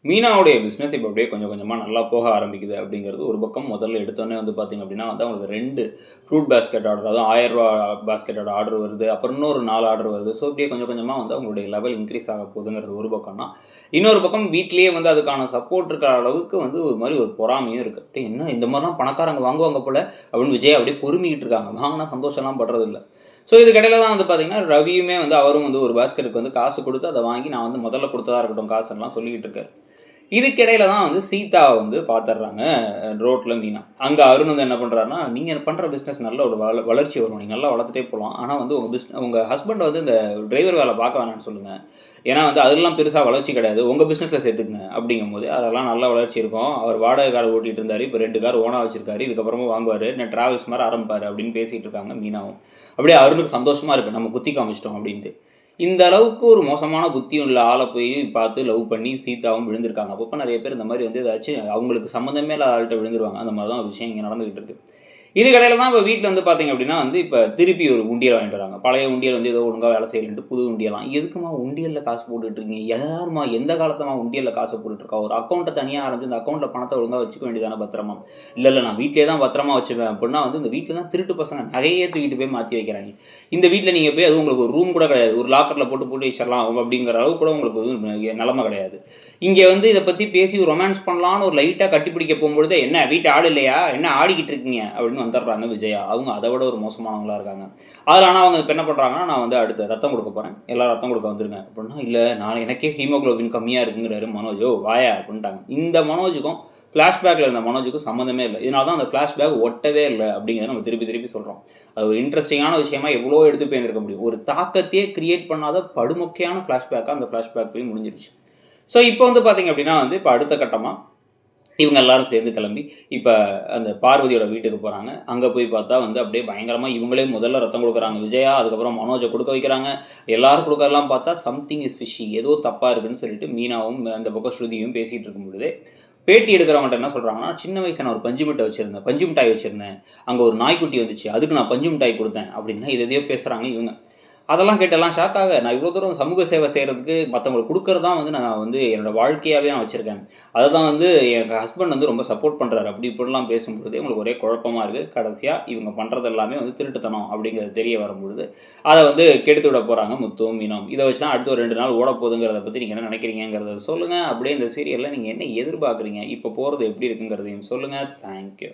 மீனாவுடைய business இப்போ அப்படியே கொஞ்சம் கொஞ்சமா நல்லா போக ஆரம்பிக்குது அப்படிங்கிறது ஒரு பக்கம். முதல்ல எடுத்தோனே வந்து பார்த்தீங்க அப்படின்னா வந்து அவங்களுக்கு 2 ஃப்ரூட் பாஸ்கெட் ஆர்டர், அதாவது ரூ. 1000 பாஸ்கெட்டோட ஆர்டர் வருது. அப்புறம் இன்னொரு 4 ஆர்டர் வருது. ஸோ இப்படியே கொஞ்சம் கொஞ்சமா வந்து அவங்களுடைய லெவல் இன்க்ரீஸ் ஆக போகுதுங்கிறது ஒரு பக்கம்னா, இன்னொரு பக்கம் வீட்டிலேயே வந்து அதுக்கான சப்போர்ட் இருக்கிற அளவுக்கு வந்து ஒரு மாரி ஒரு பொறாமையும் இருக்கு. "டேய் என்ன இந்த மாரிலாம் பணக்காரங்க வாங்குவாங்க போல" அப்படின்னு விஜய் அப்படியே பொறுமிக்கிட்டு இருக்காங்க. வாங்குனா சந்தோஷம்லாம் படுறதில்ல. ஸோ இதுக்கிடையில தான் வந்து பார்த்தீங்கன்னா, ரவியுமே வந்து அவரும் வந்து ஒரு பாஸ்கெட்டுக்கு வந்து காசு குடுத்து அத வாங்கி நான் வந்து முதல்ல குடுத்ததா இருக்கட்டும் காசுன்னுலாம் சொல்லிக்கிட்டு இருக்காரு. இதுக்கிடையில தான் வந்து சீதாவ வந்து பாத்துர்றாங்க ரோட்ல மீனா. அங்க அருண் வந்து என்ன பண்றாருன்னா, "நீங்க பண்ற பிசினஸ் நல்ல ஒரு வளர்ச்சி வரும். நீங்க நல்லா வளர்த்துட்டே போலாம். ஆனா வந்து உங்க ஹஸ்பண்ட் வந்து இந்த டிரைவர் வேல பார்க்க வேணாம்னு சொல்லுங்க. ஏன்னா வந்து அதெல்லாம் பெருசா வளர்ச்சி கிடையாது. உங்க பிசினஸ்ல சேர்த்துக்கங்க." அப்படிங்கும்போது, "அதெல்லாம் நல்ல வளர்ச்சி இருக்கும். அவர் வாடகை கார் ஓட்டிட்டு இருந்தாரு. இப்ப 2 கார் ஓனா வச்சிருக்காரு. இதுக்கப்புறமும் வாங்குவாரு. டிராவல்ஸ் மாரி ஆரம்பிப்பாரு." அப்படின்னு பேசிட்டு இருக்காங்க மீனாவும். அப்படியே அருணுக்கு சந்தோஷமா இருக்கு. நம்ம குத்தி காமிச்சிட்டோம் அப்படின்ட்டு. இந்த அளவுக்கு ஒரு மோசமான புத்தியும் உள்ள ஆள போய் பார்த்து லவ் பண்ணி சீதாவும் விழுந்திருக்காங்க. அப்பப்ப நெறைய பேர் இந்த மாரி வந்து ஏதாச்சும் அவங்களுக்கு சம்மந்தமே இல்லாத ஆள்ட்ட விழுந்துருவாங்க. அந்த மாரி தான் ஒரு விஷயம் இங்க நடந்துகிட்டு இருக்கு. இதுக்கிடையில தான் இப்ப வீட்ல வந்து பார்த்தீங்க அப்டின்னா வந்து, இப்ப திருப்பி ஒரு உண்டியல் வாங்கிட்டு வராங்க. பழைய உண்டியல் வந்து ஏதோ ஒழுங்கா வேலை செய்யலன்ட்டு புது உண்டியலாம். எதுக்கும்மா உண்டியல்ல காசு போட்டுட்டு இருக்கீங்க? யாரும்மா எந்த காலத்துலம்மா உண்டியல்ல காச போட்டுட்டு இருக்கா? ஒரு அக்கவுண்ட்ட தனியா ஆரம்பிச்சு, அந்த அக்கவுண்ட்ல பணத்த ஒழுங்கா வச்சுக்க வேண்டியது தானே பத்திரமா. இல்ல நான் வீட்லயே தான் பத்திரமா வச்சுப்பேன் அப்டின்னா வந்து, இந்த வீட்ல தான் திருட்டு பசங்க நகையே தூக்கிட்டு போய் மாத்தி வைக்கிறாய்ங்க. இந்த வீட்ல நீங்க போய் அதுவும் உங்களுக்கு ஒரு ரூம் கூட கிடையாது. ஒரு லாக்கர்ல போட்டு வச்சிரலாம் அப்டிங்கிற அளவுக்கு கூட உங்களுக்கு நெலம கிடையாது. இங்க வந்து இத பத்தி பேசி ரொமான்ஸ் பண்ணலான்னு ஒரு லைட்டா கட்டிப்பிடிக்க போம்பொழுது, "என்ன வீட்ல ஆள் இல்லையா? என்ன ஆடிக்கிட்டு இருக்கீங்க?" அப்படின்னு வந்துடுறாங்க விஜயா. அவங்க அத விட ஒரு மோசமானவங்களா இருக்காங்க. அதுல ஆனா அவங்க இப்ப என்ன பண்றாங்கன்னா, "நான் வந்து அடுத்து ரத்தம் குடுக்க போறேன். எல்லாரும் ரத்தம் குடுக்க வந்துருங்க." அப்படின்னா, "இல்ல நான் எனக்கே ஹீமோகுளோபின் கம்மியா இருக்குங்கிறாரு மனோஜ்." "யோவ் வாயா" அப்படின்ட்டாங்க. இந்த மனோஜுக்கும் ஃப்ளாஷ்பேக்ல இருந்த மனோஜுக்கும் சம்மந்தமே இல்ல. இதனால தான் அந்த ஃப்ளாஷ்பேக் ஒட்டவே இல்ல அப்படிங்கிறத நம்ம திருப்பி திருப்பி சொல்றோம். அது ஒரு இன்ட்ரஸ்டிங்கான விஷயமா எவ்வளோ எடுத்து போயிருந்திருக்க முடியும். ஒரு தாக்கத்தையே கிரியேட் பண்ணாத படுமொக்கையான ஃப்ளாஷ்பேக்கா அந்த ஃப்ளாஷ்பேக் போய் முடிஞ்சிருச்சு. ஸோ இப்போ வந்து பார்த்தீங்க அப்படின்னா வந்து, இப்போ அடுத்த கட்டமா இவங்க எல்லாரும் சேர்ந்து கிளம்பி, இப்ப அந்த பார்வதியோட வீட்டுக்கு போறாங்க. அங்க போய் பார்த்தா வந்து அப்படியே பயங்கரமா இவங்களே முதல்ல ரத்தம் குடுக்குறாங்க விஜயா. அதுக்கப்புறம் மனோஜ குடுக்க வைக்கிறாங்க. எல்லாரும் குடுக்கறதெல்லாம் பார்த்தா சம்திங் இஸ் ஃபிஷ்ஷி. ஏதோ தப்பா இருக்குன்னு சொல்லிட்டு மீனாவும், அந்த பக்கம் ஸ்ருதியும் பேசிட்டு இருக்கும் பொழுது, பேட்டி எடுக்கிறவங்கட்ட என்ன சொல்றாங்கன்னா, "சின்ன வயசுல நான் ஒரு பஞ்சு மிட்டாய் வச்சிருந்தேன். பஞ்சு மிட்டாய் வச்சிருந்தேன். அங்க ஒரு நாய்க்குட்டி வந்துச்சு. அதுக்கு நான் பஞ்சு மிட்டாய் குடுத்தேன்." அப்படின்னா எது எதையோ பேசுறாங்க இவங்க. அதெல்லாம் கேட்டு எல்லாம் ஷாக் ஆக, நான் இவ்வளோ தூரம் சமூக சேவை செய்றதுக்கு மத்தவங்களுக்கு குடுக்கறது தான் வந்து நான் வந்து என்னோட வாழ்க்கையாவே நான் வச்சிருக்கேன். அத தான் வந்து எங்க ஹஸ்பண்ட் வந்து ரொம்ப சப்போர்ட் பண்றாரு. அப்படி இப்படிலாம் பேசும்பொழுது உங்களுக்கு ஒரே குழப்பமா இருக்கு. கடைசியா இவங்க பண்றது எல்லாமே வந்து திருட்டுத்தனம் அப்படிங்கிறது தெரிய வரும்பொழுது, அத வந்து கெடுத்து விட போறாங்க முத்துவும், மீனாவும். இத வச்சு தான் அடுத்து ஒரு 2 நாள் ஓடப்போதுங்கிறத பத்தி நீங்க என்ன நினைக்கிறீங்கங்கிறத சொல்லுங்க. அப்படியே இந்த சீரியல்ல நீங்க என்ன எதிர்பார்க்குறீங்க? இப்ப போறது எப்படி இருக்குங்கிறதையும் சொல்லுங்க. Thank you.